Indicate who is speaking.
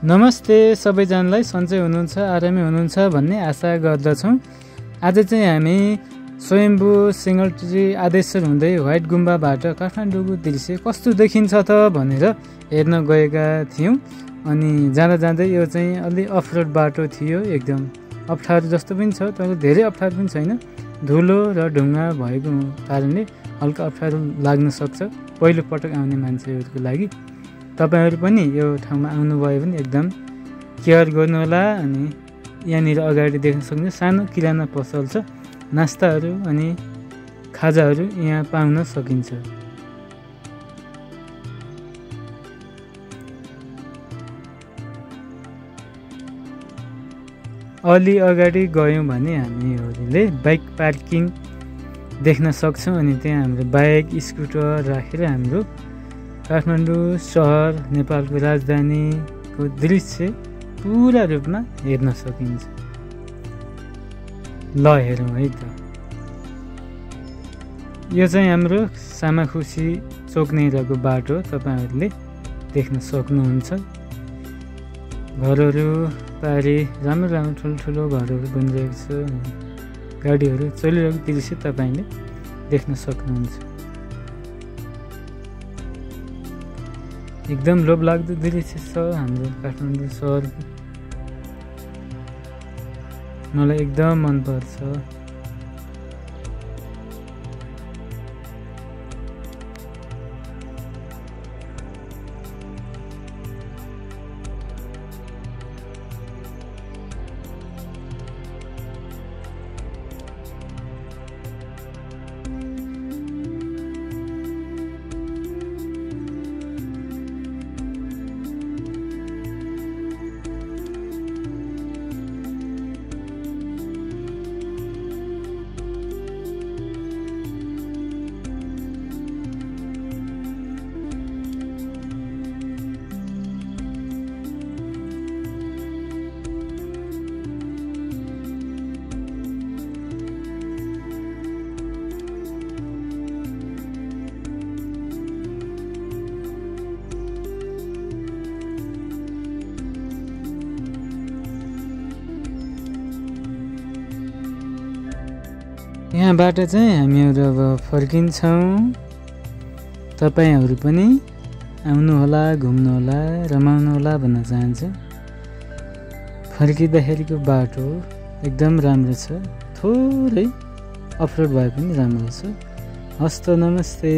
Speaker 1: नमस्ते सबैजनालाई सन्चै हुनुहुन्छ आरामै हुनुहुन्छ भन्ने आशा गर्दछौँ। आज चाहिँ हामी स्वयम्भू सिंगल ट्री आदेश्वर हुँदै व्हाइट गुम्बाबाट काठमाडौँको दृश्य कस्तो देखिन्छ त भनेर हेर्न गएका थियौँ। अनि जाँदा जाँदै यो चाहिँ अलि अफरोड बाटो थियो, एकदम अप्ठ्यारो जस्तो पनि छ तर धेरै अप्ठ्यारो पनि छैन। धुलो र ढुङ्गा भएको कारणले हल्का अप्ठ्यारो लाग्न सक्छ पहिलो पटक आउने मान्छेहरूको लागि। तपाईहरु पनि यो ठाउँमा आउनुभयो भने एकदम केयर गर्नुहोला। अनि यहाँनिर अगाडि देख्न सक्नु सानो किराना पसल छ, नास्ताहरू अनि खाजाहरू यहाँ पाउन सकिन्छ। अलि अगाडि गयौँ भने हामीहरूले बाइक पार्किङ देख्न सक्छौँ। अनि त्यहाँ हाम्रो बाइक स्कुटर राखेर हाम्रो काठमाडौँ सहर नेपालको राजधानीको दृश्य पुरा रूपमा हेर्न सकिन्छ। ल हेरौँ है त। यो चाहिँ हाम्रो सामाखुसी चोकनेरको बाटो तपाईहरुले देख्न सक्नुहुन्छ। घरहरू पारी राम्रो राम्रो ठुल्ठुलो घरहरू बनिरहेको छ, गाडीहरू चलिरहेको दृश्य तपाईले देख्न सक्नुहुन्छ। एकदम लोभलाग्दो दृश्य छ हाम्रो काठमाडौँ सहर, मलाई एकदम मन पर्छ। यहाँबाट चाहिँ हामीहरू अब फर्किन्छौँ। तपाईहरु पनि आउनुहोला, घुम्नुहोला, रमाउनुहोला भन्न चाहन्छु। फर्किँदाखेरिको बाटो एकदम राम्रो छ, थोरै अफरोड भए पनि राम्रो छ। हस्त नमस्ते।